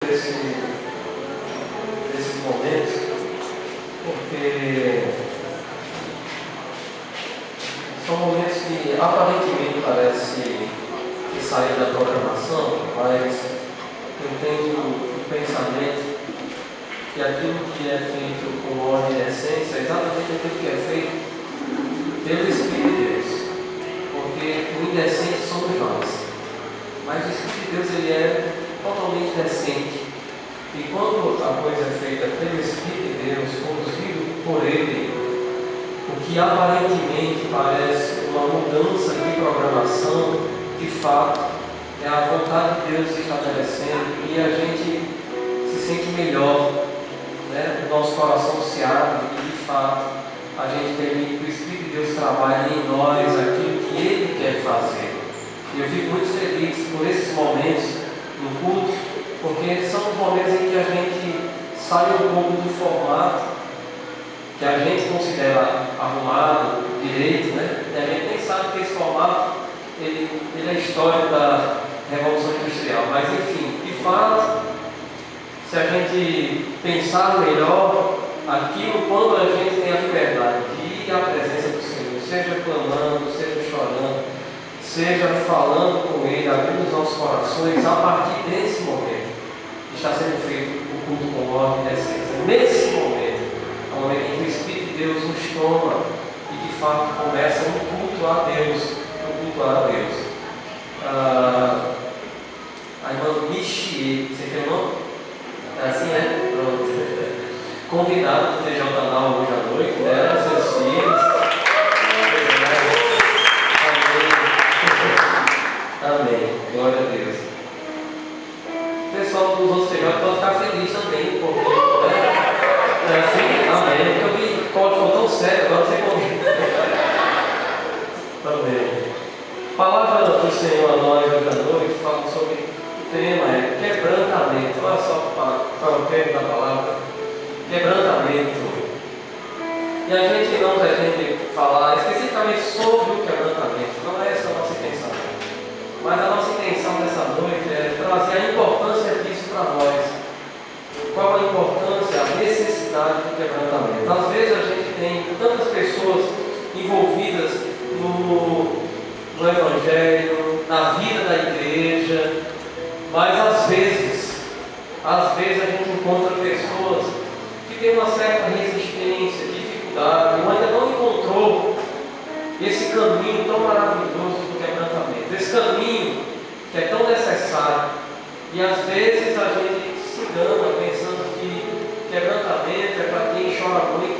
desses momentos, porque são momentos que aparentemente parece que saem da programação, mas eu tenho o pensamento que aquilo que é feito com ordem e essência é exatamente aquilo que é feito pelo Espírito de Deus, porque o indecente somos nós, mas o Espírito de Deus ele é totalmente decente, e quando a coisa é feita pelo Espírito de Deus, conduzido por Ele, o que aparentemente parece uma mudança de programação, de fato é a vontade de Deus se estabelecendo, e a gente se sente melhor, né? O nosso coração se abre e de fato a gente permite que o Espírito de Deus trabalhe em nós aquilo que Ele quer fazer. E eu fico muito feliz por esses momentos no culto, porque são os momentos em que a gente sai um pouco do formato que a gente considera arrumado, direito, né? E a gente nem sabe que esse formato ele é histórico da Revolução Industrial, mas enfim, de fato, se a gente pensar melhor, aquilo quando a gente tem a liberdade de ir à presença do Senhor, seja clamando, seja chorando, seja falando com Ele, abrindo os nossos corações, a partir desse momento está sendo feito o culto com ordem e decência. Nesse momento, é o momento em que o Espírito de Deus nos toma e de fato começa um culto a Deus, a irmã Michie, você tem o nome? É assim, né? Pronto. Convidado do TJ Now hoje à noite, né? Seus filhos. Amém. Glória a Deus. O pessoal dos outros TJ pode ficar feliz também, porque é assim, amém. Eu vi o código tão sério, agora você convida. Amém. A palavra do Senhor a nós hoje à noite fala sobre o tema quebrantamento. Olha só para o tema da palavra, quebrantamento. E a gente não pretende falar especificamente sobre o quebrantamento, não é essa a nossa intenção. Mas a nossa intenção nessa noite é trazer a importância disso para nós. Qual a importância, a necessidade do quebrantamento? Às vezes a gente tem tantas pessoas envolvidas no Evangelho, na vida da igreja, mas às vezes a gente encontra pessoas que têm uma certa resistência, dificuldade, ou ainda não encontrou esse caminho tão maravilhoso do quebrantamento, esse caminho que é tão necessário, e às vezes a gente se engana pensando que quebrantamento é para quem chora muito,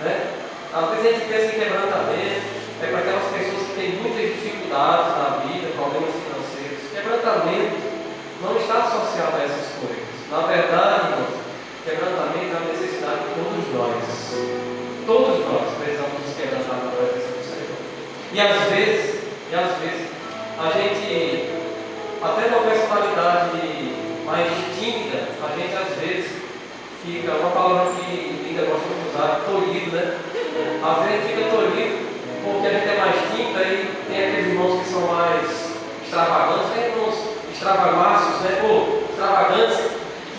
né? Às vezes a gente pensa que quebrantamento é para aquelas pessoas que têm muitas dificuldades na vida, problemas financeiros. Quebrantamento não está associado a essas coisas. Na verdade, irmãos, quebrantamento é uma necessidade de todos nós. Todos nós precisamos nos quebrantar na presença do Senhor. E às vezes, a gente, até numa personalidade mais tímida, a gente às vezes fica, uma palavra que ainda gosta de usar, tolhido, né? Às vezes a gente fica tolhido porque a gente é mais tímido, aí tem aqueles irmãos que são mais extravagantes, né? Irmãos extravagáceos, né? Extravagantes.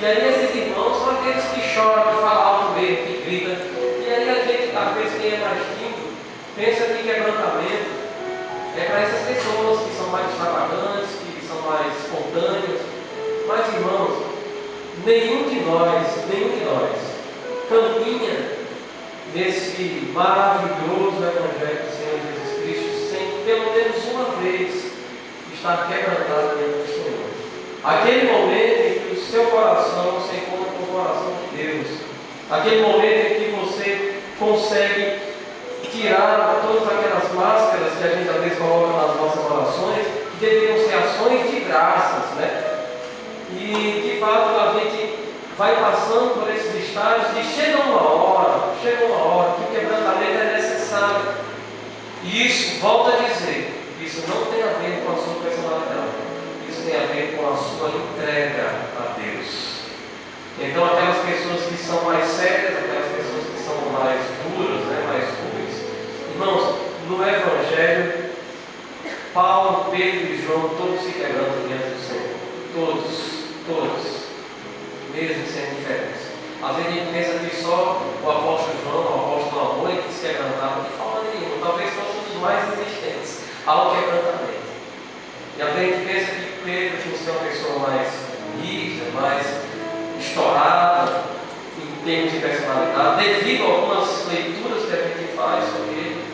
E aí esses irmãos são aqueles que choram, que falam alto mesmo, que gritam. E aí a gente, às vezes quem é mais tímido, pensa que quebrantamento é para essas pessoas que são mais extravagantes, que são mais espontâneas. Mas irmãos, nenhum de nós caminha nesse maravilhoso Evangelho do Senhor Jesus Cristo sem pelo menos uma vez estar quebrantado diante do Senhor. Aquele momento em que o seu coração se encontra com o coração de Deus, aquele momento em que você consegue tirar todas aquelas máscaras que a gente às vezes coloca nas nossas orações, que deveriam ser ações de graças, né? E de fato a gente vai passando por esses estágios e chega uma hora que o quebrantamento é necessário. E isso, volto a dizer, isso não tem a ver com a sua personalidade, isso tem a ver com a sua entrega a Deus. Então aquelas pessoas que são mais sérias, aquelas pessoas que são mais duras, né, mais ruins, irmãos, no Evangelho, Paulo, Pedro e João, todos se quebrantam diante do Senhor. Todos. mesmo sem diferença. Às vezes a gente pensa que só o apóstolo João, o apóstolo Amor, que se quebrantava de forma nenhuma. Talvez fosse um dos mais resistentes ao quebrantamento. E às vezes a gente pensa que Pedro tinha que ser uma pessoa mais rígida, mais estourada em termos de personalidade, devido a algumas leituras que a gente faz sobre ele.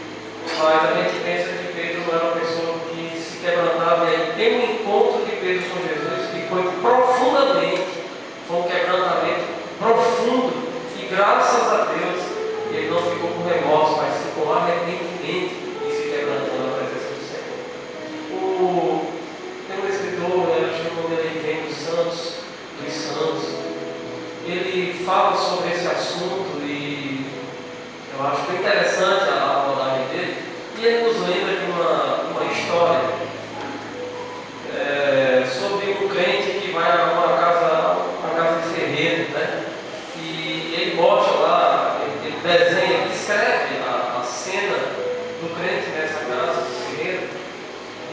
Mas a gente pensa que Pedro era uma pessoa que se quebrantava, e aí tem um encontro de Pedro com Jesus que foi profundamente, foi um quebrantamento profundo, e graças a Deus ele não ficou com remorso, mas ficou com arrependimento e se quebrantando na presença do Senhor. Tem um escritor, acho que o nome dele vem dos Santos, ele fala sobre esse assunto e eu acho bem interessante a abordagem dele, e ele nos lembra de uma história sobre um crente que vai a uma casa de ferreiro, né? E ele mostra lá, ele desenha, ele descreve a cena do crente nessa casa de ferreiro,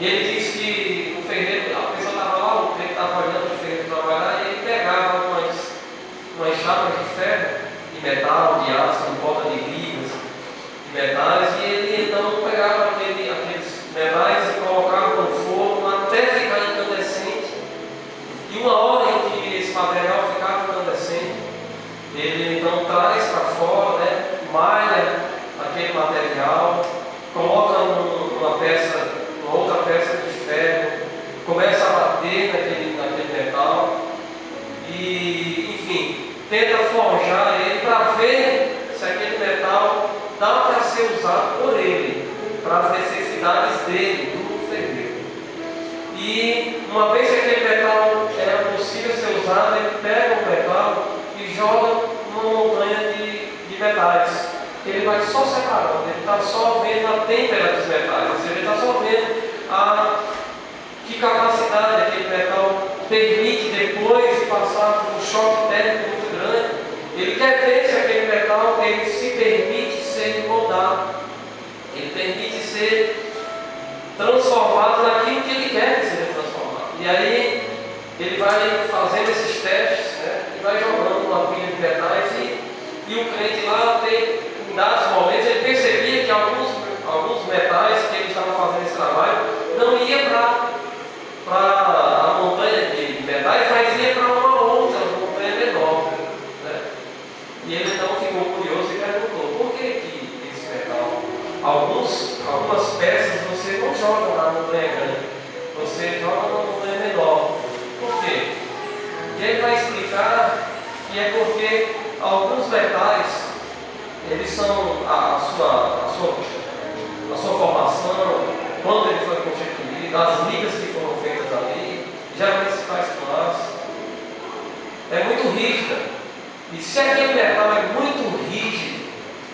e ele diz que o ferreiro, a pessoa estava lá, o crente estava olhando o ferreiro trabalhar, e ele pegava umas chapas de ferro, de metal, de aço, em volta de ligas, de metais, e ele então pegava aqueles metais e colocava no forno até ficar incandescente. E uma hora em que esse material ficava incandescente, ele então traz para fora, né, malha aquele material, coloca numa outra peça de ferro, começa a bater naquele metal e, enfim, tenta forjar ele para ver se aquele metal dá para ser usado por ele, para as necessidades dele, do ferreiro. E uma vez que aquele metal era possível ser usado, ele pega o metal e joga numa montanha de metais. Ele vai só separando, ele está só vendo a têmpera dos metais, ou seja, ele está só vendo que capacidade aquele metal permite depois de passar por um choque térmico muito grande. Ele quer ver se aquele metal ele se permite ser moldado, ele permite ser transformado naquilo que ele quer que seja transformado. E aí ele vai fazendo esses testes, né, e vai jogando uma pilha de metais, e o crente lá em dados momentos ele percebia que alguns metais que ele estava fazendo esse trabalho não ia para a montanha de metais, mas ia para uma outra montanha menor, né? E ele então ficou curioso e perguntou: por que esse metal? Algumas peças você não joga na montanha grande, você joga na montanha menor. Por quê? E ele vai explicar que é porque alguns metais, eles são a sua formação, quando ele foi constituído, as ligas que foram feitas ali, geralmente se faz com aço, é muito rígida. E se aquele metal é muito rígido,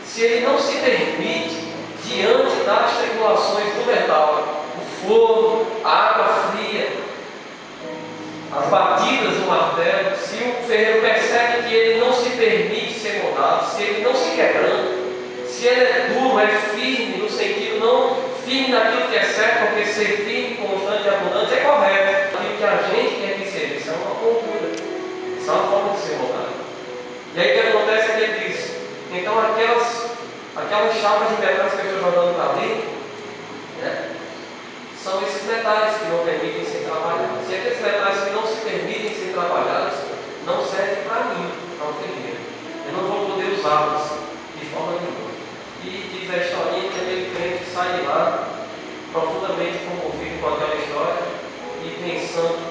se ele não se permite, diante das tribulações do metal, o fogo, a água fria, as batidas do martelo, se o ferreiro percebe que ele não se permite ser moldado, se ele não se quebranta, se ele é duro, é firme, no sentido não firme naquilo que é certo, porque ser firme, constante e abundante é correto. Aquilo que a gente quer que seja, isso é uma cultura, isso é uma forma de ser moldado. E aí o que acontece é que ele diz: então aquelas chapas de metais que eu estou jogando para ali, né, são esses metais que não permitem ser trabalhados. E aqueles metais que não se permitem ser trabalhados não servem para mim, para o ferreiro. Eu não vou poder usá-los de forma nenhuma. E diz a historinha que aquele crente sai de lá profundamente comovido com aquela história e pensando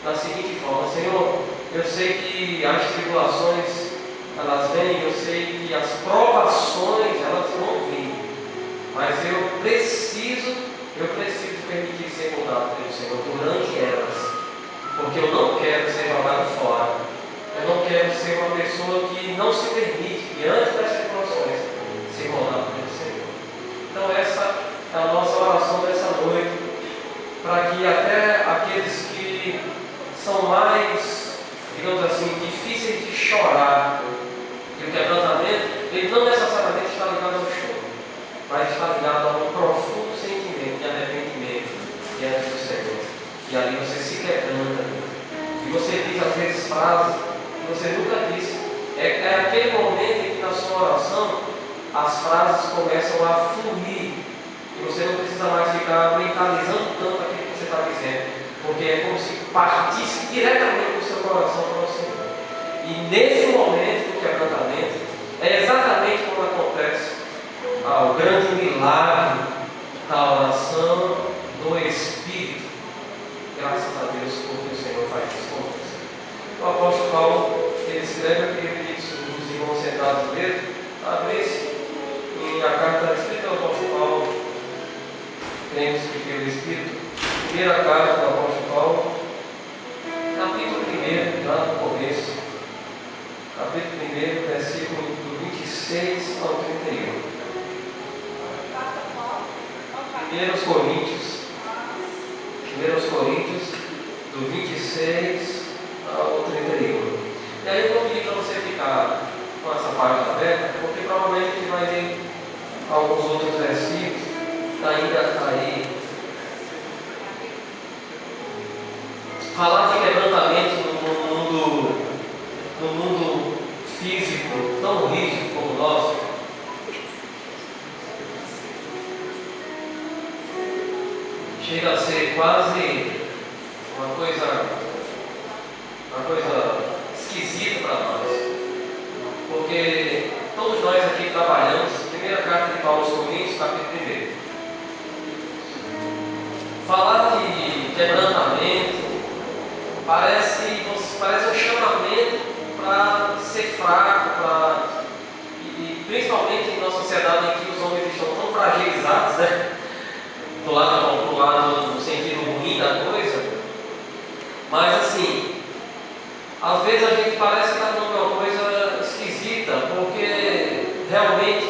da seguinte forma: Senhor, eu sei que as tribulações elas vêm, eu sei que as provações elas vão vir, mas eu preciso permitir ser moldado pelo Senhor durante elas, porque eu não quero ser jogado fora, eu não quero ser uma pessoa que não se permite, diante das tribulações, ser moldado pelo Senhor. Então essa é a nossa oração dessa noite, para que até aqueles que são mais, digamos assim, difíceis de chorar, e o quebrantamento, ele não necessariamente está ligado ao choro, mas está ligado a um profundo sentimento de arrependimento diante do Senhor. E ali você se quebranta, e você diz às vezes frases que você nunca disse. É aquele momento em que na sua oração as frases começam a fluir e você não precisa mais ficar mentalizando tanto aquilo que você está dizendo, porque é como se partisse diretamente do seu coração para o Senhor. E nesse momento do quebrantamento é exatamente quando acontece o grande milagre da oração do Espírito. Graças a Deus porque o Senhor faz isso com você. O apóstolo Paulo, ele escreve, eu queria pedir os irmãos sentados mesmo, abrisse em a carta escrita pelo apóstolo Paulo, cremos que pelo Espírito, primeira carta do apóstolo Paulo, capítulo 1, lá no começo, capítulo 1, versículo do 26 ao 31. 1 Coríntios, do 26 ao 31. E aí eu vou pedir para você ficar com essa página aberta, porque provavelmente vai ter alguns outros versículos ainda aí. Falar de quebrantamento no mundo físico tão rígido como o nosso, chega a ser quase uma coisa esquisita para nós, porque todos nós aqui trabalhamos. Primeira carta de Paulo aos Coríntios, capítulo 1. Falar de quebrantamento parece um chamamento para ser fraco, e principalmente em nossa sociedade em que os homens estão tão fragilizados, né? Do lado no sentido ruim da coisa, mas assim, às vezes a gente parece que está falando uma coisa esquisita, porque realmente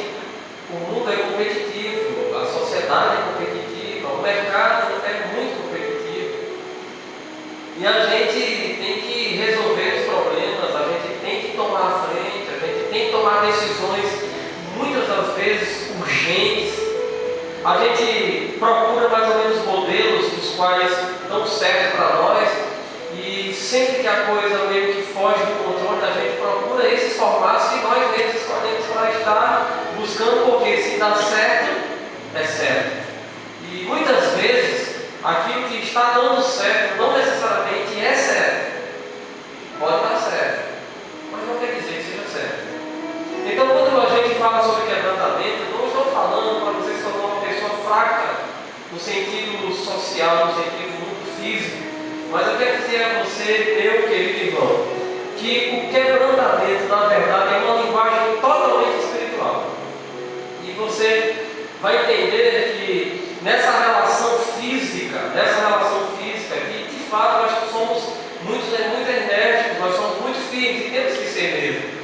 o mundo é competitivo, a sociedade é competitiva, o mercado é muito competitivo, e a gente tem que resolver os problemas, a gente tem que tomar a frente, a gente tem que tomar decisões muitas das vezes urgentes. A gente procura mais ou menos modelos dos quais dão certo para nós, e sempre que a coisa meio que foge do controle, a gente procura esses formatos que nós mesmos escolhemos para estar buscando, porque se dá certo, é certo. E muitas vezes aquilo que está dando certo não necessariamente é certo. Pode dar certo, mas não quer dizer que seja certo. Então, quando a gente fala sobre quebrantamento, eu não estou falando para você se tornar uma pessoa fraca no sentido social, no sentido muito físico, mas eu quero dizer a você, meu querido irmão, que o quebrantamento, na verdade, é uma linguagem totalmente espiritual. E você vai entender que nessa relação física, que de fato nós somos muito enérgicos, nós somos muito firmes e temos que ser mesmo.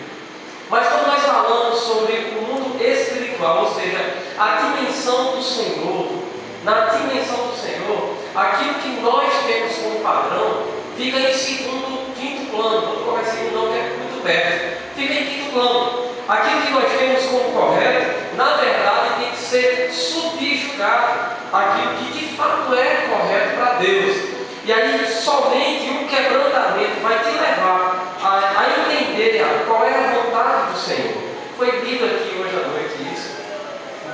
Mas quando nós falamos sobre o mundo espiritual, ou seja, a dimensão do Senhor, na dimensão do Senhor, aquilo que nós temos como padrão fica em segundo, quinto plano. Não começa em não, que é muito perto. Fica em quinto plano. Aquilo que nós temos como correto, na verdade, tem que ser subjugado àquilo que de fato é correto para Deus. E aí somente um quebrantamento vai te levar a entender qual é a vontade do Senhor. Foi lido aqui hoje à noite isso,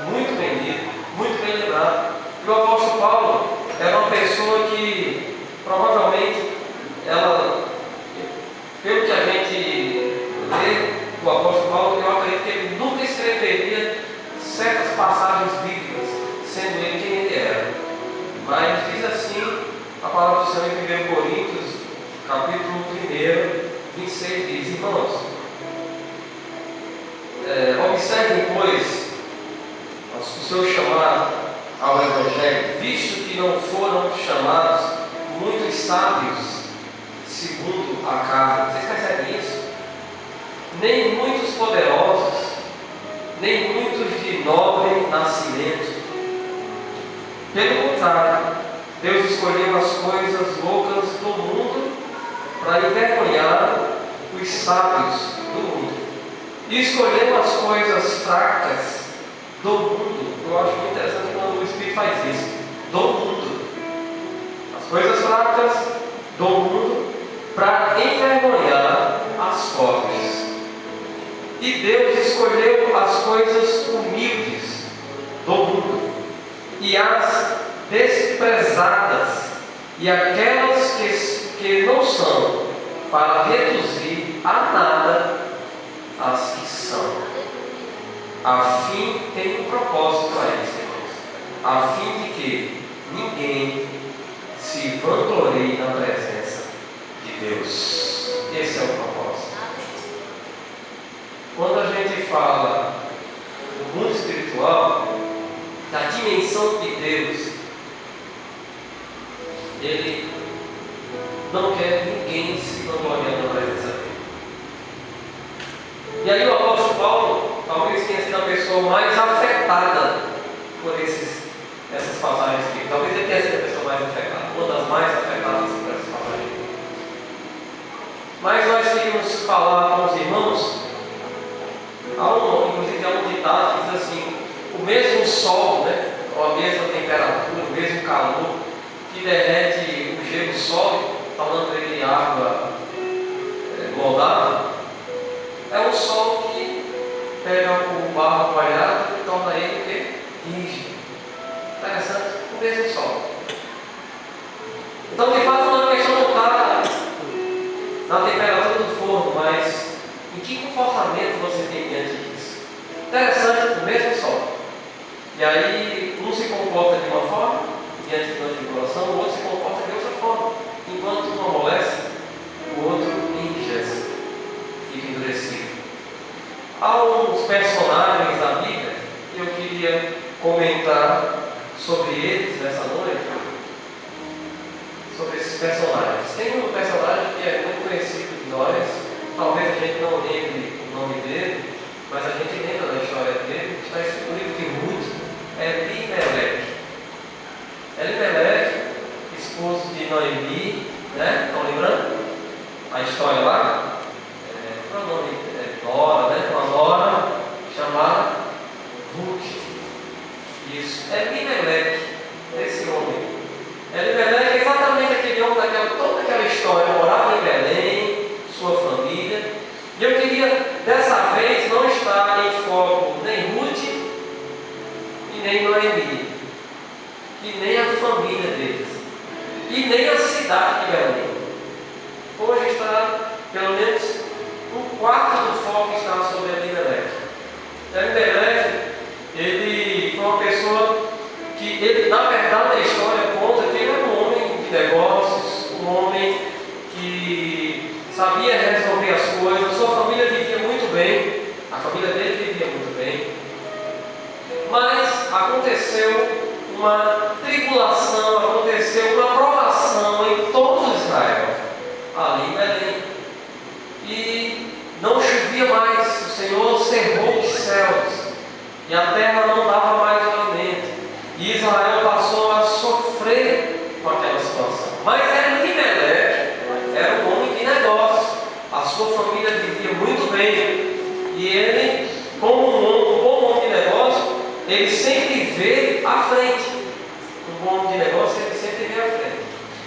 muito bem lido, muito bem lembrado. E o apóstolo Paulo era uma pessoa que provavelmente pelo que a gente lê do apóstolo Paulo, eu acredito que ele nunca escreveria certas passagens bíblicas, sendo ele quem ele era. Mas diz assim a palavra do Senhor em 1 Coríntios, capítulo 1, 26, diz: irmãos, observem, pois, o seu chamado ao Evangelho, visto que não foram chamados muitos sábios segundo a carne. Vocês percebem isso? Nem muitos poderosos, nem muitos de nobre nascimento. Pelo contrário, Deus escolheu as coisas loucas do mundo para envergonhar os sábios do mundo. E escolheu as coisas fracas do mundo. Eu acho muito interessante quando o Espírito faz isso. Do mundo. As coisas fracas do mundo para envergonhar as fortes. E Deus escolheu as coisas humildes do mundo e as desprezadas e aquelas que não são, para reduzir a nada as que são. A fim, tem um propósito aí, irmãos, a fim de que ninguém se vanglorie na presença de Deus. Esse é o propósito. Quando a gente fala do mundo espiritual, da dimensão de Deus, Ele não quer ninguém se vangloriando na presença dele. E aí o apóstolo Paulo talvez tenha sido a pessoa mais afetada por essas passagens aqui. Talvez ele tenha sido a pessoa mais afetada, uma das mais afetadas por essas passagens. Mas nós queríamos falar com os irmãos, inclusive há um ditado que diz assim: o mesmo sol, né, ou a mesma temperatura, o mesmo calor que derrete o gelo sólido, tornando ele água moldável, é o sol que pega o barro molhado e torna ele o quê? Rígido. Interessante? O mesmo sol. Então, de fato, a questão não está na temperatura do forno, mas em que comportamento você tem diante disso? Interessante, o mesmo sol. E aí, um se comporta de uma forma, diante de uma tribulação, o outro se comporta de outra forma. Enquanto um amolece, o outro enrijece, fica endurecido. Há uns personagens da Bíblia que eu queria comentar sobre eles nessa noite. Sobre esses personagens. Tem um personagem que é muito conhecido de nós, talvez a gente não lembre o nome dele, mas a gente lembra da história dele. Está escrito no livro de Ruth, Elimeleque. Elimeleque, esposo de Noemi, né? Estão lembrando? A história lá? Qual é o nome? Nora, né? Uma Nora chamada Ruth. Isso. Elimeleque, esse homem. Elimeleque é exatamente aquele homem toda aquela história. Morava em Belém, sua família. E eu queria, dessa vez, não estar em foco nem Ruth e nem Noemi, e nem a família deles, e nem a cidade de Belém. Hoje está, pelo menos, um quarto do foco está sobre Elimeleque. Elimeleque, ele foi uma pessoa que, ele, na verdade, a história conta que ele era um homem de negócios, um homem que sabia resolver as coisas, sua família vivia muito bem, a família dele vivia muito bem, mas aconteceu uma tribulação, aconteceu uma provação em todo Israel, ali em Belém, e não chovia mais, o Senhor cerrou os céus, e a terra não dava mais o alimento, e Israel passou a sofrer com aquela situação. Mas Elimeleque era um homem de negócio, a sua família vivia muito bem, e ele, como um bom homem de negócio, ele sempre vê à frente. Um bom homem de negócio, ele sempre vê à frente.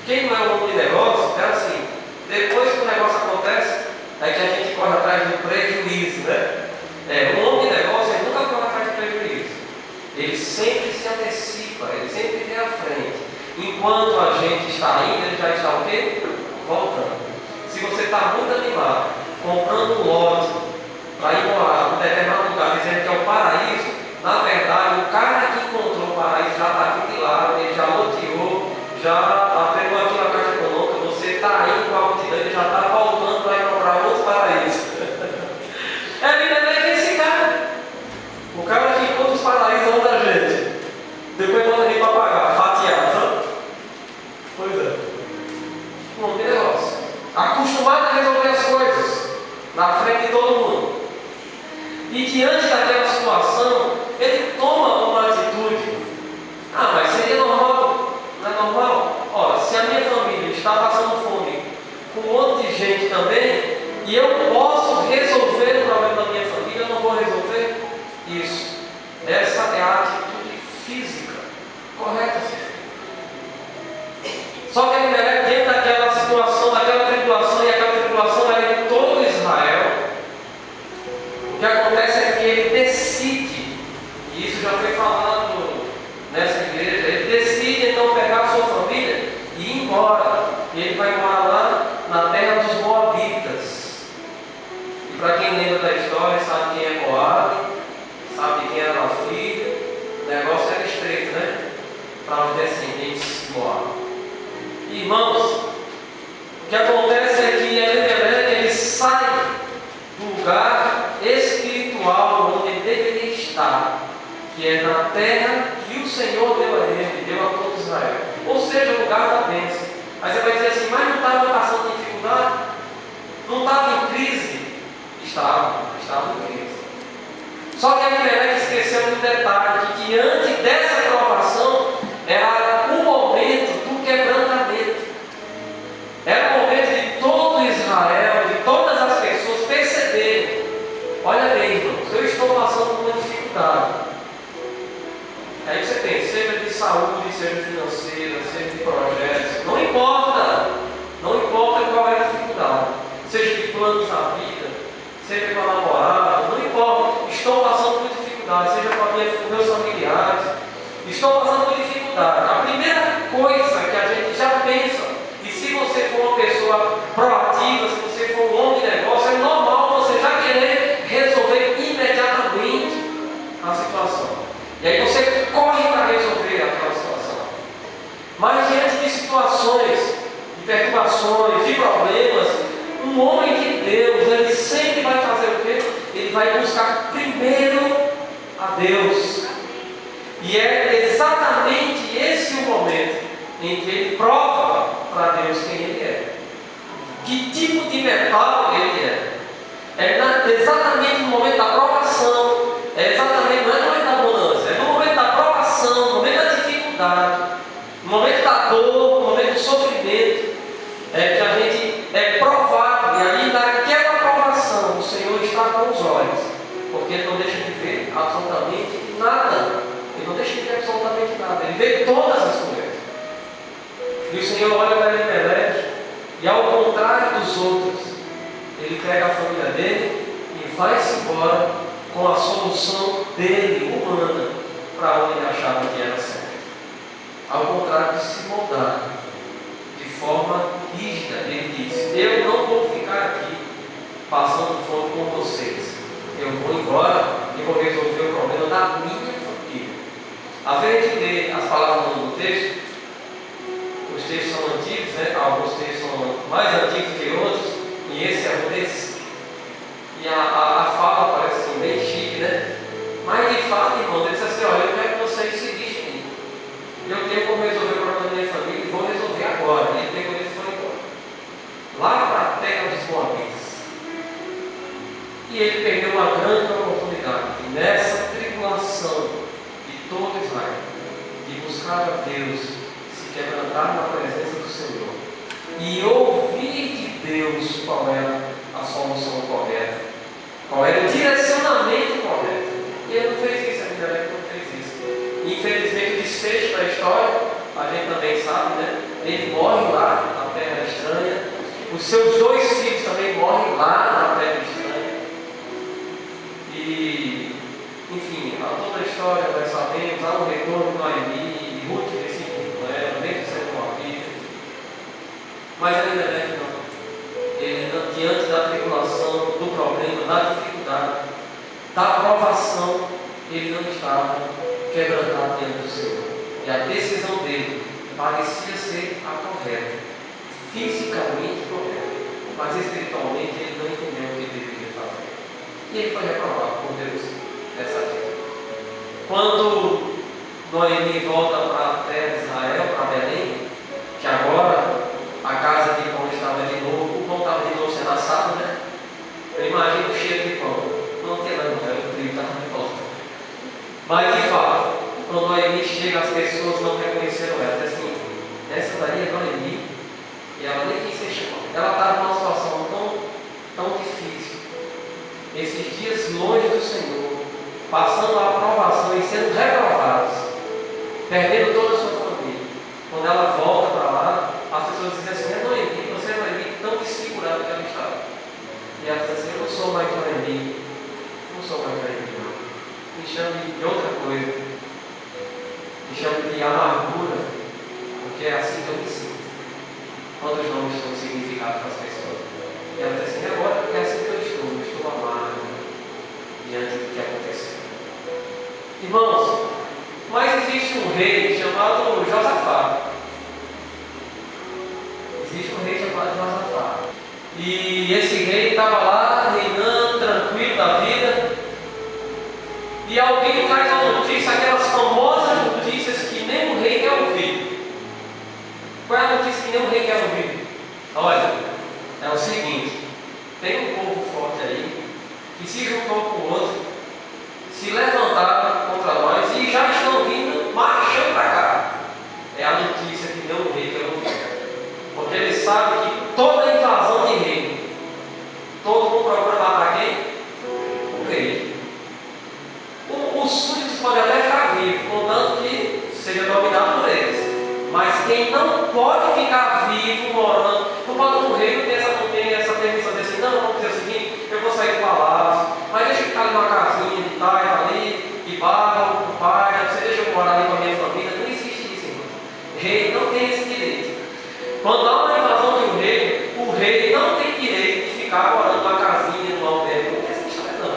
Quem não é um homem de negócio, é assim, depois que o negócio acontece, é que a gente corre atrás do prejuízo, né? Um homem de negócio, ele nunca corre atrás do prejuízo. Ele sempre se antecipa, ele sempre vê à frente. Enquanto a gente está indo, ele já está o quê? Voltando. Se você está muito animado, comprando um lote para ir morar em determinado lugar, dizendo que é o paraíso, na verdade, o cara que encontrou o paraíso já está aqui de lado, ele já loteou, já pegou aqui na Caixa Econômica, você está indo com a multidão, ele já está voltando para ir comprar outro paraíso. É esse cara. O cara que encontra os paraísos onde a gente. Depois manda vir para pagar, fatiado, sabe? Pois é. Um homem de negócio. Acostumado a resolver as coisas na frente de todo mundo. E diante daquela situação, ele toma uma atitude. Ah, mas seria normal? Não é normal? Ora, se a minha família está passando fome com um monte de gente também, e eu posso resolver o problema da minha família, eu não vou resolver isso. Essa é a atitude física correta a ser feita. Só que ele merece dentro daquela situação, daquela tribulação, e aquela tribulação era em todo Israel. que acontece é que ele decide, e isso já foi falado nessa igreja, ele decide então pegar a sua família e ir embora. E ele vai morar lá na terra dos Moabitas. E para quem lembra da história, sabe quem é Moabe, sabe quem era a filha, o negócio era estreito, né? Para os descendentes de Moabe. Irmãos, o que acontece é que Elimelec, ele sai do lugar espiritual onde ele deveria estar, que é na terra que o Senhor deu a ele, deu a todo Israel, ou seja, o lugar da bênção. Aí você vai dizer assim, mas não estava passando dificuldade? Não estava em crise? Estava em crise. Só que Elimelec esqueceu de um detalhe, que diante dessa provação era o momento do quebrantamento. Era o momento de todo Israel, de todas as pessoas perceberem, olha bem, irmãos, eu estou passando por uma dificuldade. Aí você pensa, seja de saúde, seja financeira, seja de projetos, não importa qual é a dificuldade, seja de planos da vida, seja com a namorada, não importa, estou passando por dificuldade, seja com meus familiares, estou passando por dificuldade. A primeira coisa que a gente já pensa, e se você for uma pessoa proativa, se você for um homem de negócio, é normal você já querer resolver imediatamente a situação. E aí você corre para resolver aquela situação. Mas diante de situações, de perturbações, de problemas, um homem de Deus, ele sempre vai fazer o quê? Ele vai buscar primeiro a Deus. E é exatamente esse o momento em que ele prova para Deus quem ele é. Que tipo de metal ele é. É exatamente no momento da provação. É exatamente, não é no momento da bonança, é no momento da provação, no momento da dificuldade, no momento da dor, no momento do sofrimento, é que a gente é provado, e ali naquela provação o Senhor está com os olhos, porque Ele não deixa de ver absolutamente nada, Ele não deixa de ver absolutamente nada, Ele vê todas as coisas. E o Senhor olha para Elimelec, e ao contrário dos outros, Ele pega a família dele e vai-se embora com a solução dele, humana, para onde ele achava que era certo. Ao contrário de se moldar de forma rígida, ele disse, eu não vou ficar aqui passando fome com vocês, eu vou embora e vou resolver o problema da minha família. Às vezes a gente lê as palavras do texto, os textos são antigos, né? Alguns textos são mais antigos que outros, e esse é um desses. E a fala parece assim, bem chique, né? Mas de fato, irmão, ele disse assim, olha, eu quero que vocês se lixem em mim. Eu tenho como resolver o problema da minha família e vou resolver agora. E ele pegou isso e foi embora. Lá para a terra dos Moabitas. E ele perdeu uma grande oportunidade. E nessa tribulação de todo Israel, de buscar a Deus, se quebrantar na presença do Senhor e ouvir de Deus qual era a solução correta, qual era o direcionamento correto. E ele não fez isso, a Elimelec não fez isso. Infelizmente, o desfecho da história, a gente também sabe, né? Ele morre lá na terra estranha. Os seus 2 filhos também morrem lá na terra estranha. E, enfim, toda a história nós sabemos, há um retorno de Noemi, de Ruth decidindo com ela, mesmo sendo uma filha. Mas Elimelec não. Ele, diante da tribulação, do problema, da dificuldade, da provação, ele não estava quebrantado diante do Senhor. E a decisão dele parecia ser a correta, fisicamente correta, mas espiritualmente ele não entendeu o que ele deveria fazer. E ele foi reprovado por Deus nessa vida. Quando Noemi volta para a terra de Israel, para Belém, que agora a casa de pão estava de novo, o pão estava de novo sendo assado, né? Eu imagino o cheiro de pão. Não tinha nada, o trigo estava de volta. Mas de fato, quando Noemi chega, as pessoas não reconheceram ela. Assim, essa daí é Noemi. E ela nem quis ser chamada. Ela estava numa situação tão difícil. Esses dias longe do Senhor, passando a aprovação e sendo reprovados, perdendo toda a sua família. Quando ela volta para lá, as pessoas dizem assim, é Noemi, você é Noemi, tão desfigurada que ela estava. E ela diz assim, eu não sou mais Noemi. sou mais para ele, não. Me chame de outra coisa. Me chame de amargura, porque é assim que eu me sinto. Quando os nomes têm significado para as pessoas. E ela diz assim, agora é assim que eu estou amargo diante do que aconteceu. Irmãos, mas existe um rei chamado Josafá. Existe um rei chamado Josafá. E esse rei estava lá, reinando, tranquilo da vida. E alguém traz uma notícia, aquelas famosas notícias que nem o rei quer ouvir. Qual é a notícia que nem o rei quer ouvir? Olha, é o seguinte: tem um povo forte aí, que se juntou com o outro, se levantaram contra nós e já estão vindo marchando para cá. É a notícia que nem o rei quer ouvir. Porque ele sabe que toda invasão de reino, todo mundo procura matar quem? O rei. Os súditos podem até ficar vivos, contanto que seja dominado por eles. Mas quem não pode ficar vivo, morando, não pode, o rei não tem essa permissão de dizer assim, não, vamos dizer o seguinte, eu vou sair do palácio, mas deixa eu ficar ali numa casinha de taia ali, de barro, com palha, você deixa eu morar ali com a minha família. Não existe isso, irmão. Rei não tem esse direito. Quando há uma invasão de um rei, o rei não tem direito de ficar morando numa casinha, num albergue. Não tem essa história, não.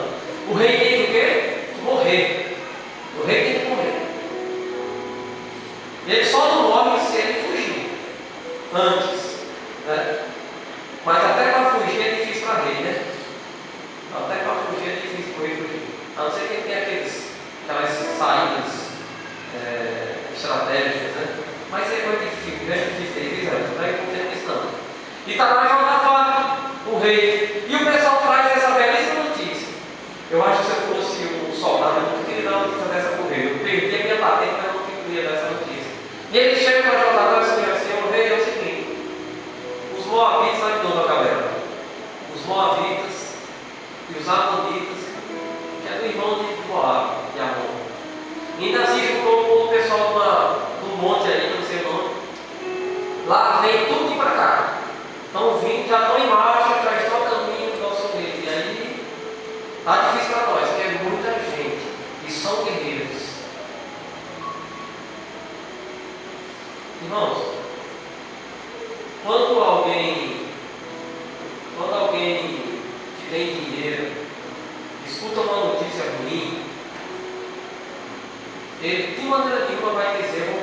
O rei tem que o quê? Morrer. O rei tem que morrer. E ele só não morre se ele fugir antes, né? Mas até para fugir é difícil para rei, né? Até para fugir é difícil para o rei fugir. A não ser que ele tenha aquelas saídas estratégicas, né? Mas é coisa difícil, é difícil, não é confiar nisso não. E está lá Josafá, o rei, e o pessoal traz essa belíssima notícia. Eu acho que se eu fosse um soldado, eu não queria dar uma notícia dessa para o rei. Eu perdi a minha patente, mas eu não queria dar essa notícia. E ele chega para Josafá e diz assim, o rei, é o seguinte, os moabitas, olha de novo a galera, os moabitas e os amonitas, que é do irmão de Moab, de Amon, ainda se juntou com o pessoal do monte aí, não sei o nome, lá vem tudo para cá, estão vindo, já estão em marcha, já estão a caminho do nosso rei, e aí está difícil para nós, porque é muita gente, e são guerreiros. Irmãos, quando alguém que tem dinheiro escuta uma notícia ruim, ele de maneira nenhuma vai dizer vou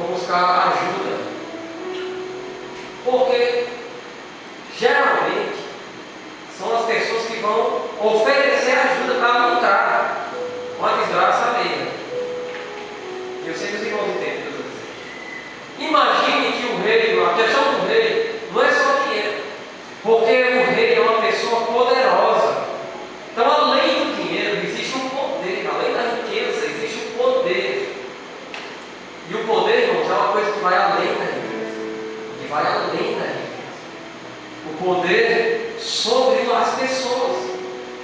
buscar ajuda, porque geralmente são as pessoas que vão oferecer ajuda para lutar com a desgraça alheia. E eu sei que os irmãos entendem o que eu estou dizendo. Imagine que o rei, a questão do rei não é só dinheiro, porque o rei é uma pessoa poderosa. Então, além do dinheiro, existe um poder, além da riqueza, existe um poder. E o poder, irmãos, é uma coisa que vai além da riqueza. Que vai além da riqueza. O poder sobre as pessoas.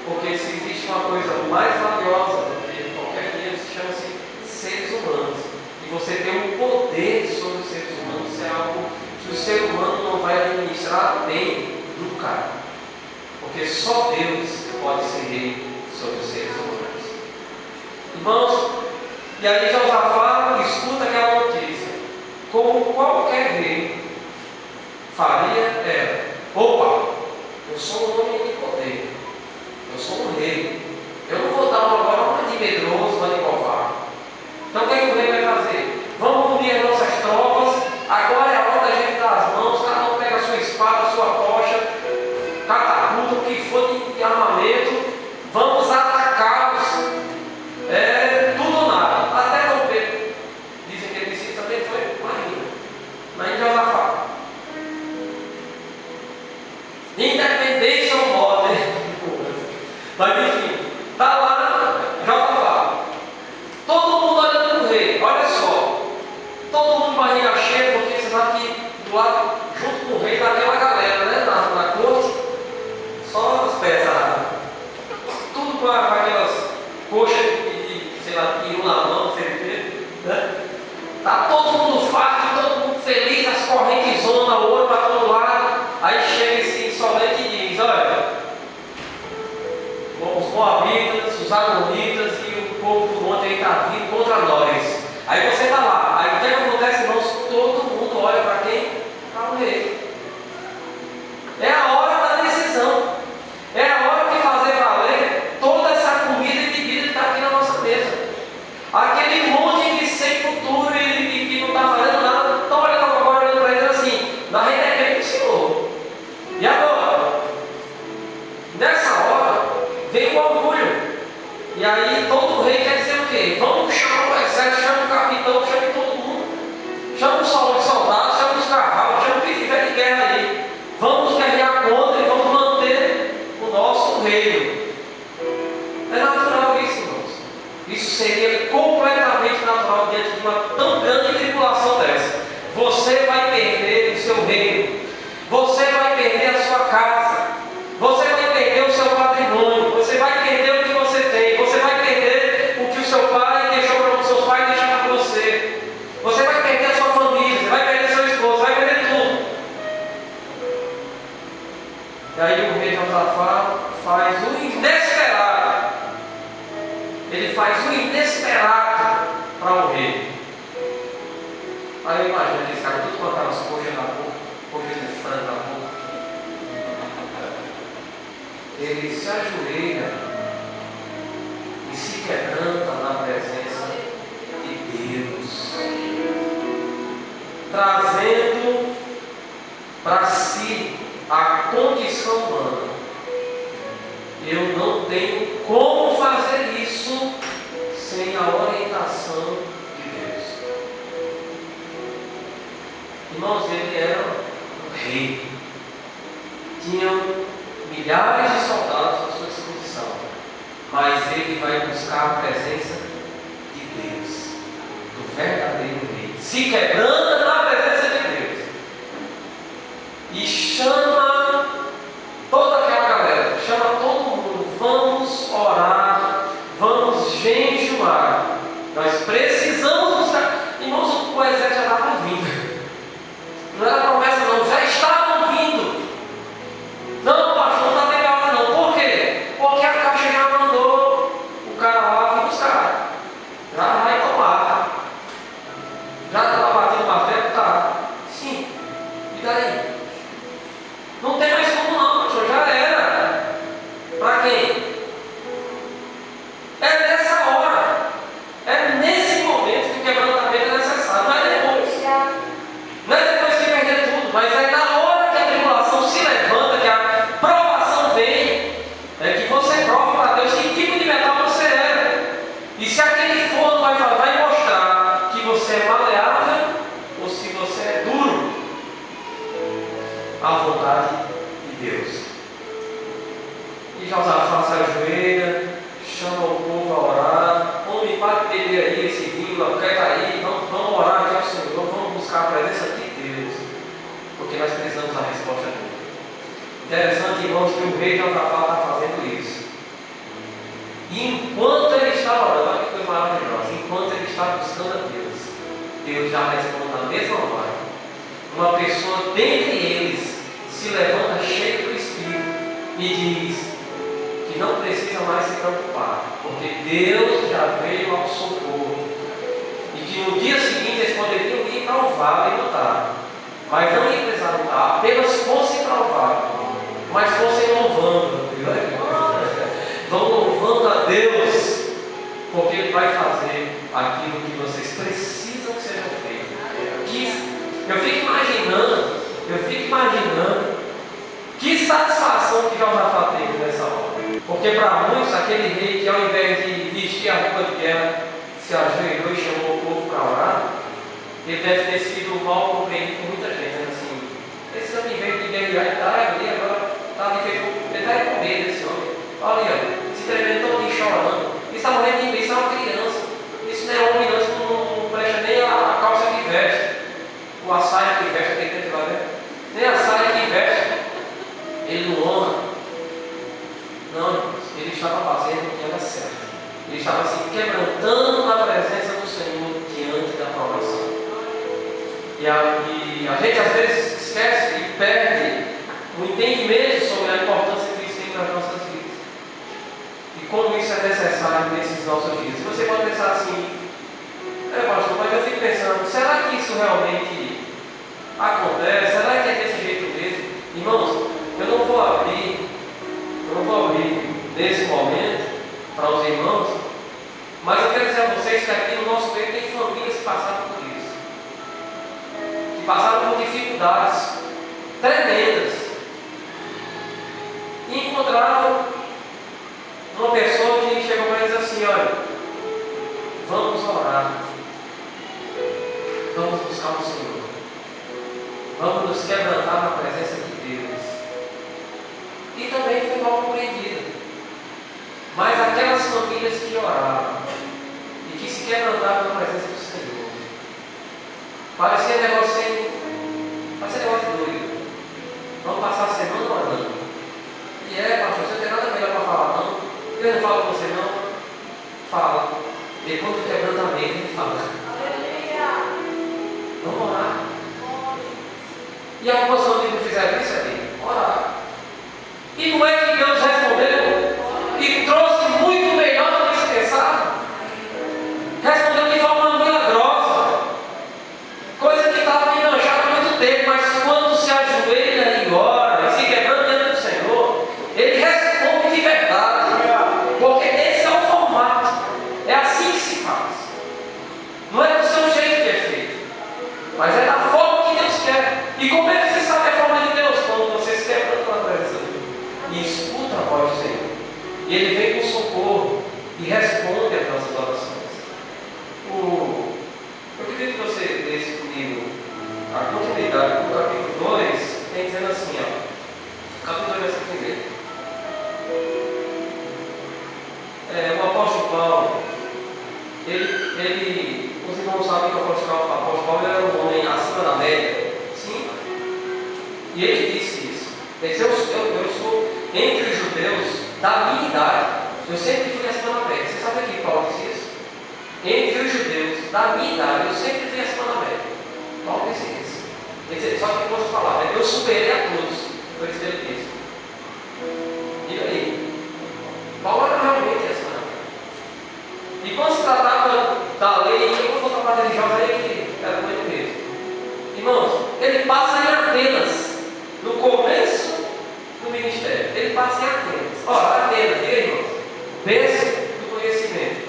Porque se existe uma coisa mais valiosa do que qualquer dinheiro, se chama-se seres humanos. E você ter um poder sobre os seres humanos é algo que o ser humano não vai administrar bem nunca. Porque só Deus pode ser rei sobre os seres humanos. Irmãos, e aí Josafá escuta aquela notícia. Como qualquer rei faria, opa, eu sou um homem de poder. Eu sou um rei. Eu não vou dar agora uma de medroso, uma de covarde. Então o que o rei vai fazer? Vamos unir as nossas tropas. Agora é a hora da gente dar as mãos. Cada um pega a sua espada, a sua tocha, catapulta, o que for de armamento. Vamos atacá-los. Tudo ou nada. Até não ver. Dizem que ele disse também foi. Imagina. Mas Josafá. Independência ou morte. Mas enfim. moabitas, os amonitas e o povo do monte está vindo contra nós. Aí você está lá. Aí o que acontece, irmãos? Todo mundo olha para quem? Para o rei. É a hora da decisão. É a hora de fazer valer toda essa comida e bebida que está aqui na nossa mesa. Aquele monte de sem futuro e que não está fazendo nada, estão olhando agora para eles assim, na rede do Senhor. E agora? Nessa hora, vem o orgulho. E aí todo rei quer dizer o quê? Vamos chamar o exército, chama o capitão, chama todo mundo. Chama os soldados, chama os cavalos, chama o que tiver de guerra aí. Vamos guerrear contra e vamos manter o nosso reino. É natural isso, irmãos. Isso seria completamente natural diante de uma tão grande tribulação dessa. Você vai perder o seu reino. Você vai perder a sua casa. Você vai perder o seu patrimônio. Você vai perder o que você tem. Você vai perder o que o seu pai deixou para os seus pais deixaram para você. Você vai perder a sua família. Você vai perder seu esposo. Vai perder tudo. E aí o rei Josafá faz o inesperado. Ele faz o inesperado para o rei. Aí eu imagino esse cara tudo com aquelas coxas na boca, coxas de frango na boca. Ele se ajoelha e se quebranta na presença de Deus, trazendo para si a condição humana. Eu não tenho como fazer isso sem a orientação de Deus. Irmãos, ele era um rei. Tinham milhares de soldados à sua disposição. Mas ele vai buscar a presença de Deus, do verdadeiro rei. Se quebranta na presença de Deus. E chama toda aquela galera, chama todo mundo, vamos orar, vamos jejuar. Nós precisamos buscar. Irmãos, o exército já estava vindo. Não era promessa não, já estavam vindo. Não, pastor, não está legal não. Por quê? Porque a caixa já mandou o cara lá vir buscar. Já vai tomar. Já está batendo martelo? Tá. Sim. E daí? Não tem mais como não, pastor, já era. Para quem? É nessa hora. É nesse momento que o quebrantamento é necessário. Não é depois. Não é depois que perder tudo, mas é na hora que a tribulação se levanta, que a provação vem, é que você prova para Deus que tipo de metal você é. E se aquele forno vai mostrar que você é maleável ou se você é duro, à vontade de Deus. E Josafá se ajoelha, chama o povo a orar. Homem, para de beber aí esse vinho, quer aí, vamos orar aqui ao Senhor, vamos buscar a presença de Deus, porque nós precisamos da resposta dele. Interessante, irmãos, que o rei Josafá está fazendo isso. E enquanto ele está orando, olha que coisa maravilhosa, enquanto ele está buscando a Deus, Deus já responde na mesma hora. Uma pessoa dentre eles se levanta cheio do Espírito e diz que não precisa mais se preocupar, porque Deus já veio ao socorro. E que no dia seguinte eles poderiam ir para o vale e lutar, mas não ia precisar lutar, apenas fossem para o vale, mas fossem louvando. Vão louvando a Deus, porque Ele vai fazer aquilo que vocês precisam que seja feito. Eu fico imaginando que satisfação que Josafá teve nessa hora. Porque para muitos, aquele rei que ao invés de vestir a roupa de guerra, se ajoelhou e chamou o povo para orar, ele deve ter sido mal compreendido por muita gente, né? Assim, esse homem veio de guerrear e está ali, agora está ali feito, ele está com medo desse homem. Olha ali, se tremendo todo dia chorando. Isso está morrendo de medo, isso é uma criança. Isso não é homem, não, isso não presta nem a calça que veste, ou a saia que veste, aquele dentro lá dentro. Nem a saia que veste, ele não honra. Não, ele estava fazendo o que era certo. Ele estava se quebrantando na presença do Senhor diante da provação. E a gente às vezes esquece e perde o entendimento sobre a importância que isso tem nas nossas vidas. E como isso é necessário nesses nossos dias. Você pode pensar assim, pastor, mas eu fico pensando, será que isso realmente acontece? Será que é desse jeito mesmo? Irmãos, eu não vou abrir nesse momento para os irmãos, mas eu quero dizer a vocês que aqui no nosso meio tem famílias que passaram por isso, que passaram por dificuldades tremendas e encontraram uma pessoa que chegou para eles assim: olha, vamos orar, vamos buscar o Senhor, vamos nos quebrantar na presença de Deus. E também foi mal compreendida. Mas aquelas famílias que oraram e que se quebrantaram na presença do Senhor, parecia negócio doido. Vamos passar a semana orando. E pastor, você não tem nada melhor para falar, não? Eu não falo com você, não? Fala. Depois do quebrantamento, ele fala. Vamos orar. E algumas famílias fizeram isso aqui: orar. E não é que Deus respondeu e trouxe muito melhor do que se pensava? Respondeu de forma milagrosa, coisa que estava enganchada há muito tempo, mas quando se ajoelha e ora e se quebrando diante do Senhor, Ele responde de verdade, porque esse é o formato, é assim que se faz. Não é do seu jeito que é feito, mas é da forma que Deus quer. E como é que você sabe a forma de Deus? Quando você se quebrando na presença dele e escuta a voz do Senhor, e Ele vem com socorro e responde às nossas orações. Eu queria que você lesse comigo a continuidade do capítulo 2, tem dizendo assim, capítulo 2, versículo 1. O apóstolo Paulo, os irmãos sabem que o apóstolo Paulo era um homem acima da média, sim? E ele disse isso. Ele disse: eu sou entre os judeus da minha idade, eu sempre fui acima da média. Você sabe que Paulo disse isso? Entre os judeus da minha idade, eu sempre fui acima da média. Paulo disse isso. Ele disse, só que eu posso falar, né? Eu superei a todos. Foi isso que ele disse. E aí? Paulo era realmente acima da média. E quando se tratava da lei, eu vou voltar para a religiosa aí que era muito mesmo. Irmãos, ele passa em Atenas, no começo do ministério. Ele passa em Atenas. Ora, Atenas, diga aí, irmãos, berço do conhecimento.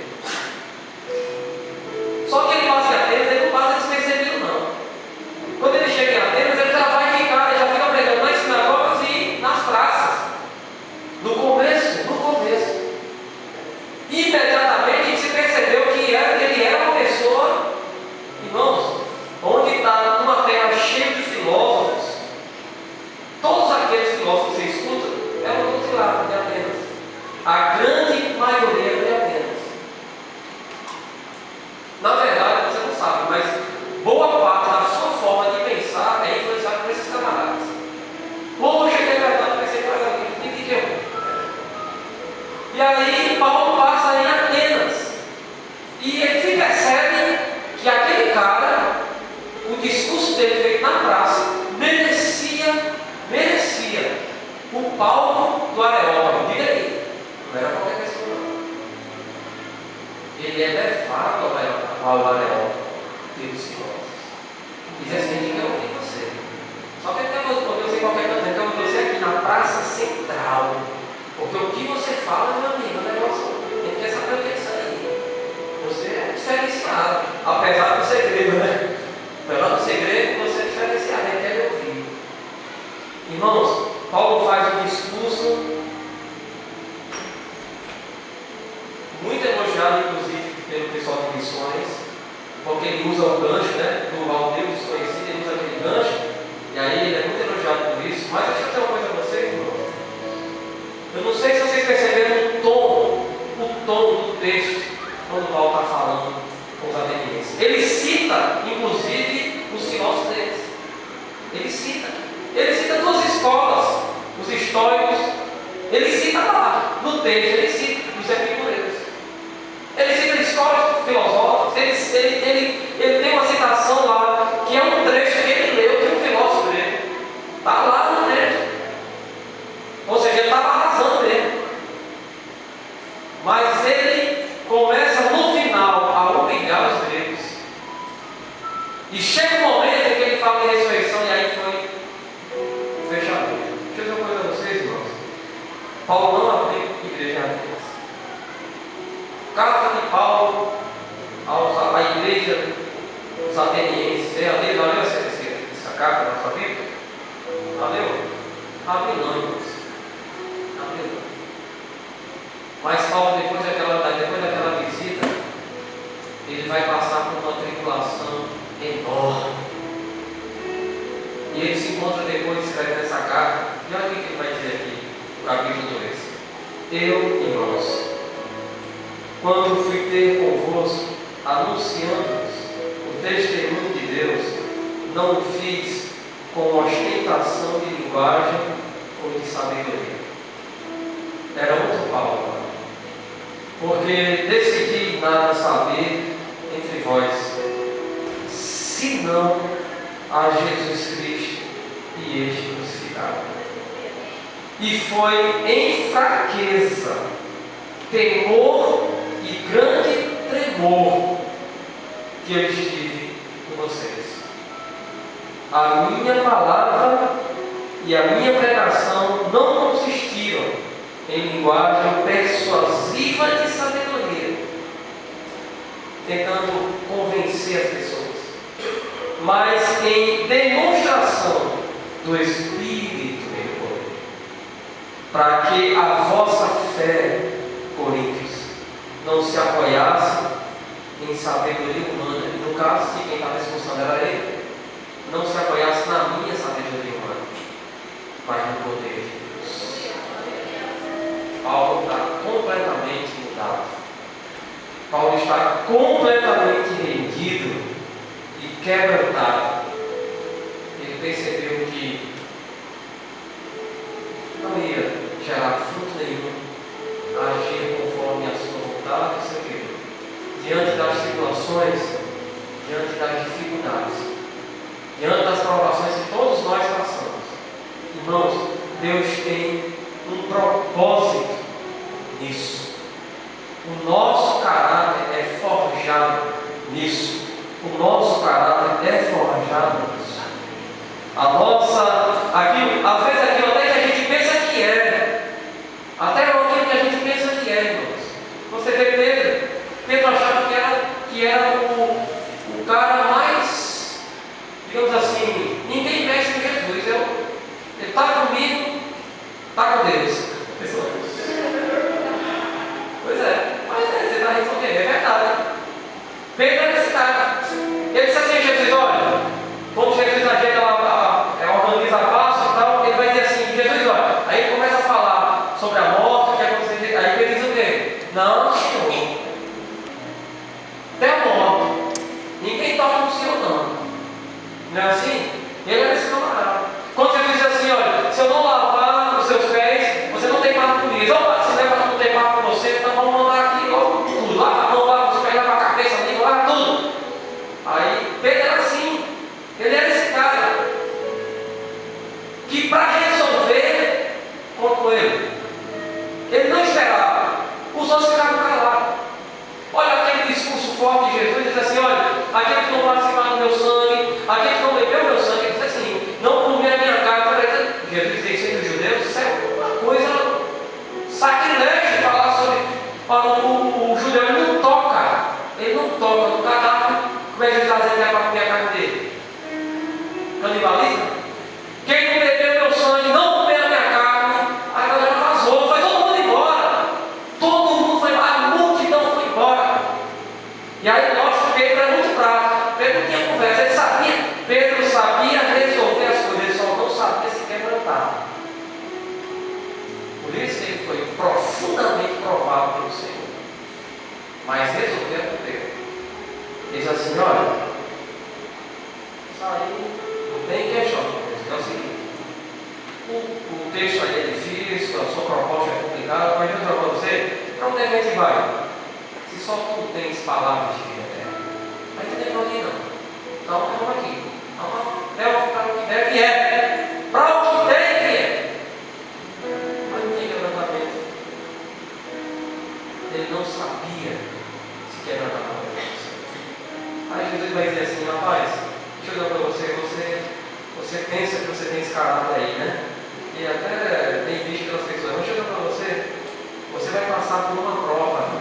Só que ele passa em Atenas, ele não passa despercebido, não. Quando ele chega em Atenas, ele já vai ficar, ele já fica pregando nas sinagogas e nas praças. No começo. Imediatamente se percebeu que ele era uma pessoa, irmãos, onde está numa terra cheia de filósofos. Todos aqueles filósofos que você escuta eram todos lá de Atenas. A grande maioria de Atenas. Na verdade, você não sabe, mas boa parte da sua forma de pensar é influenciada por esses camaradas. Poxa, que é verdade, vai ser mais alguém, entendeu? E aí Paulo passa em Atenas e ele se percebe que aquele cara, o discurso dele feito na praça, merecia o Paulo do Areópago. Diga aí, não era qualquer pessoa não. Ele é levado ao Areópago pelos filósofos. Diz assim: a gente quer ouvir você. Só que ele quer ouvir você qualquer coisa, ele quer ouvir você aqui na praça central. Porque o que você fala, meu amigo, é um negócio. Ele quer saber o que é isso aí. Você é diferenciado. Apesar do segredo, né? Apesar do segredo, você é diferenciado. Ele quer ouvir. Irmãos, Paulo faz um discurso muito elogiado, inclusive, pelo pessoal de missões, porque ele usa o gancho, né? Do ao Deus desconhecido, ele usa aquele gancho. E aí ele é muito elogiado por isso. Mas deixa eu dizer uma coisa a vocês, irmãos. Eu não sei se vocês perceberam o tom do texto quando Paulo está falando com os atenienses. Ele cita, inclusive, os filósofos deles. Ele cita duas escolas, os estoicos. Ele cita lá no texto, ele cita os epicureus. Ele cita escolas filosóficas. Ele tem uma citação lá que é um trecho que ele leu de um filósofo dele. Está lá no texto. Ou seja, ele estava arrasando mesmo. Mas ele começa no final a humilhar os gregos. E chega um momento em que ele fala em ressurreição e aí foi fechado. Deixa eu dizer uma coisa a vocês, irmãos. Paulo não abriu igreja em Atenas. Carta de Paulo à igreja dos atenienses. Você leu essa carta na sua Bíblia? Valeu? Abriu não, irmãos. Abriu não. Mas Paulo, depois daquela visita, ele vai passar por uma tribulação enorme. E ele se encontra depois escrevendo essa carta. E olha o que ele vai dizer aqui, no capítulo 2. Eu, irmãos, quando fui ter convosco, anunciando-vos o testemunho de Deus, não o fiz com ostentação de linguagem ou de sabedoria. Era outro Paulo. Porque decidi nada saber entre vós, senão a Jesus Cristo e este crucificado. E foi em fraqueza, temor e grande tremor que eu estive com vocês. A minha palavra e a minha pregação não consistiram em linguagem persuasiva de sabedoria, tentando convencer as pessoas, mas em demonstração do Espírito em poder, para que a vossa fé, Coríntios, não se apoiasse em sabedoria humana. E no caso, se quem estava expulsando era ele, não se apoiasse na minha sabedoria humana, mas no poder de Deus. Paulo está completamente mudado. Paulo está completamente rendido e quebrantado. Ele percebeu que não ia gerar fruto nenhum agir conforme a sua vontade e seu querer. Diante das tribulações, diante das dificuldades, diante das provações que todos nós passamos. Irmãos, Deus tem um propósito nisso. O nosso caráter é forjado nisso. O nosso caráter é forjado nisso. A nossa, aquilo, às vezes aquilo até que a gente pensa que é. Até aquilo que a gente pensa que é, irmãos. Você vê Pedro. Pedro achava que era o cara mais, digamos assim, ninguém mexe com Jesus. Ele está comigo, está com Deus. Pois é, mas você está respondendo, é verdade. Pedro era esse cara. Ele disse assim: Jesus, olha, quando Jesus organiza a Páscoa e tal, ele vai dizer assim: Jesus, olha, aí ele começa a falar sobre a morte, que aconteceu. Aí Pedro diz o quê? Não, Senhor, até a morte, ninguém toca no Senhor, não. Não é assim? Ele era esse camarada. Quando Jesus diz assim: olha, se eu não lavar os seus pés, você não tem parte comigo. Então, se não tem parte com você, então vamos mandar aqui logo tudo. Lava a mão, lava os pés, lava a cabeça, lava tudo. Aí Pedro era assim. Ele era esse cara que, para resolver, contou ele não esperava. Os outros ficaram calados. Olha aquele discurso forte de Jesus, diz assim: olha, aquele que não participar do meu sangue, aquele que não bebeu o meu sangue, ele diz assim: não comer a minha carne. Jesus diz isso dos judeus, isso é uma coisa sacrilégio falar sobre. O judeu ele não toca no cadáver. Como é que ele está dizendo que é para comer a carne dele? Canibaliza? Quem não bebeu meu sangue, não comer a minha carne. A galera vazou, foi todo mundo embora. Todo mundo foi embora, a multidão foi embora. E aí mostra que Pedro era muito prático. Pedro não tinha conversa, ele sabia. Pedro sabia resolver as coisas, ele só não sabia se quebrantar. Por isso ele foi profundamente provado pelo Senhor. Mas resolveu com Pedro. Ele diz assim: olha, isso aí não tem questão. É o seguinte: o texto aí é difícil, a sua proposta é complicada, mas eu digo para você, para onde é que a gente vai? Se só tu tens palavras de vida eterna, a gente não tem para onde ir, não. Então, vamos aqui. Vamos para o que deve é. Para o que deve é. Mas não tem quebrantamento. Ele ele não sabia se quebrantar na presença. Aí Jesus vai dizer assim: rapaz, deixa eu dizer para você pensa que você tem esse caráter aí, né? E até bem visto pelas pessoas, mas deixa eu dizer para você vai passar por uma prova.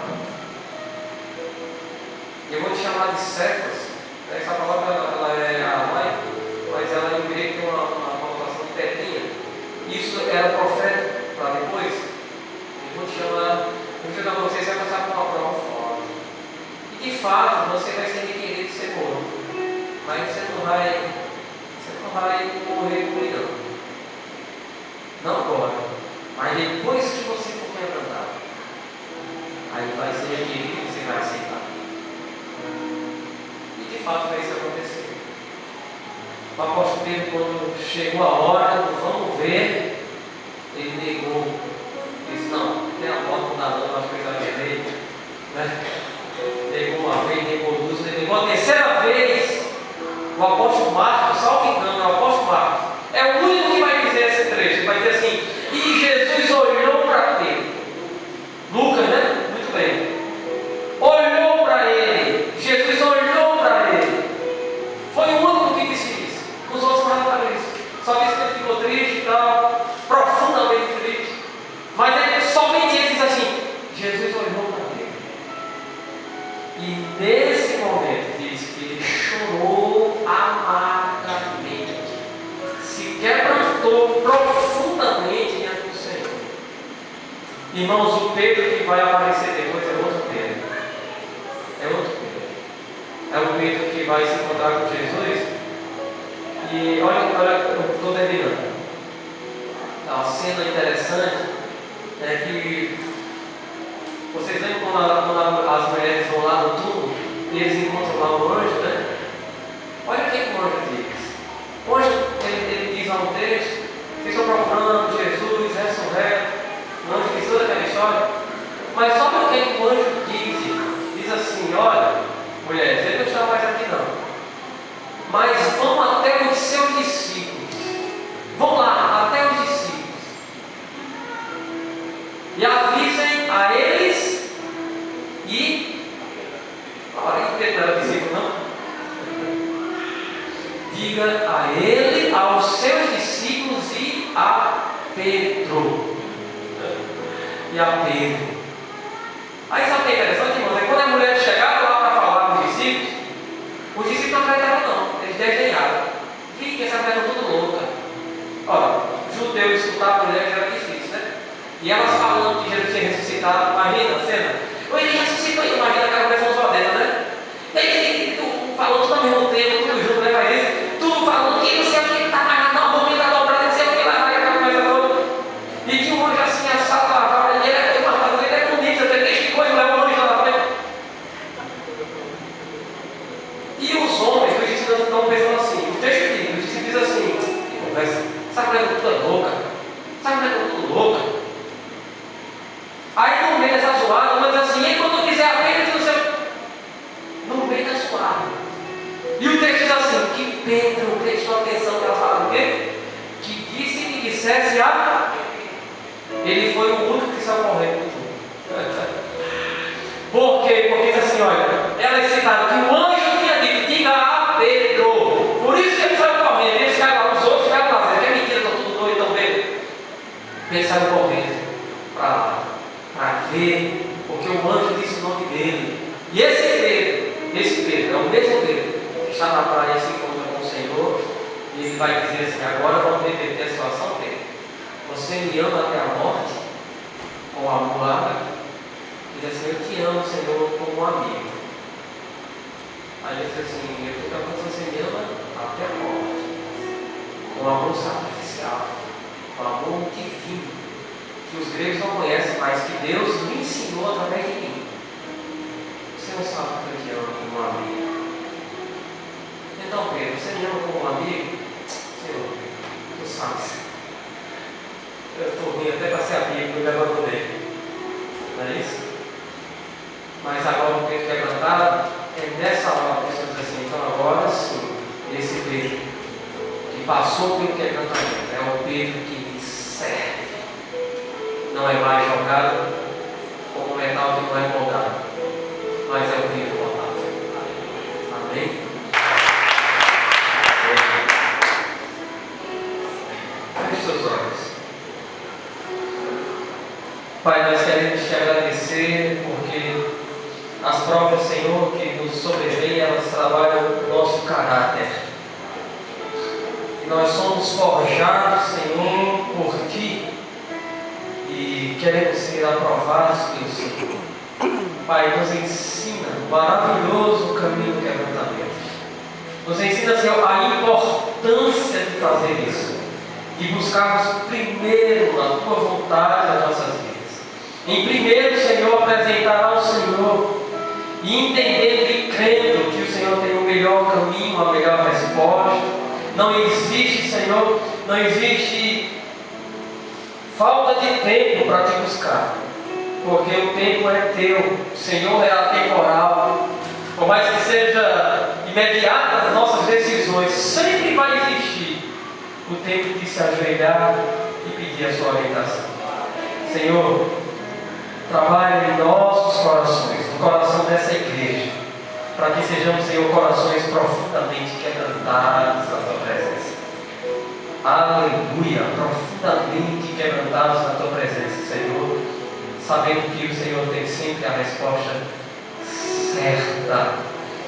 Eu vou te chamar de Cefas. Essa palavra ela é aramaica, mas ela em grego tem uma conotação de pedrinha. Isso era profeta para depois. Eu vou te chamar, vou dizer para você vai passar por uma prova forte. E de fato você vai ser requerido de ser morto. Mas você não vai morrer por ele não. Não agora. Mas depois que você for quebrantado, aí vai ser requerido e você vai aceitar. E de fato vai isso acontecer. O apóstolo Pedro, quando chegou a hora, vamos ver, ele negou. Ele disse: não, tem a porta não dá não, acho que eu exagerei. Né? Negou uma vez, negou duas, negou a terceira vez. O apóstolo Marcos, salvo engano, o apóstolo Marcos é o único que vai dizer esse trecho. Ele vai dizer assim: e Jesus olhou para Pedro. Lucas, né? Muito bem. Olhou para ele. Jesus olhou para ele. Foi o único que disse isso. Os outros não falaram isso. Só disse que ele ficou triste e tal, profundamente triste. Mas ele somente ele diz assim: Jesus olhou para ele. E nesse momento diz que ele chorou amargamente, se quebrantou profundamente diante do Senhor. Irmãos, o Pedro que vai aparecer depois é outro Pedro. É outro Pedro. É o Pedro que vai se encontrar com Jesus. E olha, eu estou terminando. A cena interessante é que vocês lembram quando as mulheres vão lá no túmulo e eles encontram lá o anjo, né? Olha o que o anjo diz. O anjo, ele diz lá no texto: vocês estão procurando Jesus, ressurreto. O anjo diz toda aquela história. Mas sabe o que o anjo diz? Diz assim: olha, mulheres, ele não está mais aqui não. Mas vão até os seus discípulos. Vão lá, até os discípulos. E avisem a eles e... Olha, Pedro não era discípulo, não? Diga a ele, aos seus discípulos e a Pedro. E a Pedro. Aí sabe o que é interessante, irmãos? É quando as mulheres chegaram lá para falar com os discípulos não acreditaram não, eles desdenharam. Vi que essa mulher era tudo louca. Olha, judeu escutar mulheres era difícil, né? E elas falando que Jesus tinha ressuscitado, imagina a cena. Ele ressuscitou, imagina aquela conversa só dentro, né? E aí, falando tudo ao mesmo tempo, tudo junto, né? Faz isso, tudo falando que não sei o que está mais não, vou me dar dobrada, não sei o que lá, vai aquela coisa toda. E que um anjo assim, assado na vara, e ele é bonito, até que coisa, leva um anjo lá na frente. E os homens, os discípulos estão pensando assim, o texto diz assim, que conversa, essa mulher é toda louca, essa mulher é toda louca. Aí no meio dessa zoada, uma diz assim, e quando quiser abrir, no seu... no meio da zoada. E o texto diz assim, que Pedro prestou atenção que ela fala o quê? Que disse que dissesse a... Ele foi o único que saiu correndo. Por quê? Porque diz assim, olha, ela é citada que o anjo tinha dito, diga a Pedro. Por isso que ele saiu correndo. Eles caem lá, os outros ficaram lá, dizendo que é mentira, estão tudo doido, estão vendo. Ele saiu correndo para ver, porque o anjo disse o nome dele. E esse Pedro, é o mesmo Pedro, que está na praia e se encontra com o Senhor, e ele vai dizer assim, agora vamos reverter a situação, Pedro. Você me ama até a morte? Com amor ágape? Ele diz assim, eu te amo, Senhor, como um amigo. Aí ele diz assim, eu estou perguntando se você me ama até a morte. Com amor sacrificial, com amor divino, que os gregos não conhecem, mas que Deus me ensinou através de mim. Você não sabe que eu te amo como um amigo. Então, Pedro, você me ama como um amigo? Senhor, tu sabes. Eu estou ruim até para ser amigo, eu me abandonei. Não é isso? Mas agora o Pedro quebrantado, é nessa hora que a pessoa diz assim, então agora sim, esse Pedro que passou pelo quebrantamento, é o Pedro que me serve. Não é mais jogado como metal que não é moldado, mas é o rio moldável. Amém? Feche seus olhos. Pai, nós queremos te agradecer porque as provas, Senhor, que nos sobrevêm, elas trabalham o nosso caráter. E nós somos forjados, Senhor, por Ti e queremos ser aprovados pelo Senhor. Pai, nos ensina o maravilhoso caminho do quebrantamento. Nos ensina, Senhor, a importância de fazer isso. De buscarmos primeiro a Tua vontade nas nossas vidas. Em primeiro, Senhor, apresentar ao Senhor e entendendo e crendo que o Senhor tem o melhor caminho, a melhor resposta. Não existe, Senhor, não existe falta de tempo para te buscar, porque o tempo é teu, o Senhor é atemporal. Por mais que seja imediata as nossas decisões, sempre vai existir o tempo de se ajoelhar e pedir a sua orientação. Senhor, trabalhe em nossos corações, no coração dessa igreja, para que sejamos, Senhor, corações profundamente quebrantados na Tua presença. Aleluia! Profundamente quebrantados na Tua presença, Senhor, sabendo que o Senhor tem sempre a resposta certa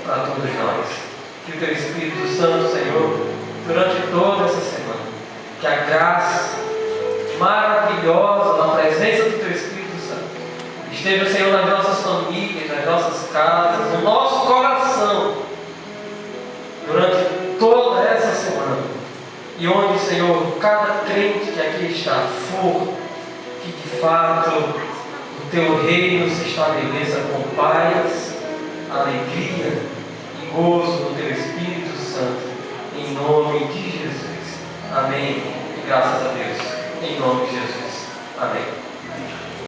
para todos nós. Que o Teu Espírito Santo, Senhor, durante toda essa semana, que a graça maravilhosa na presença do Teu Espírito esteja, Senhor, nas nossas famílias, nas nossas casas, no nosso coração, durante toda essa semana. E onde, Senhor, cada crente que aqui está for, que de fato o Teu reino se estabeleça com paz, alegria e gozo no Teu Espírito Santo, em nome de Jesus. Amém. E graças a Deus, em nome de Jesus. Amém.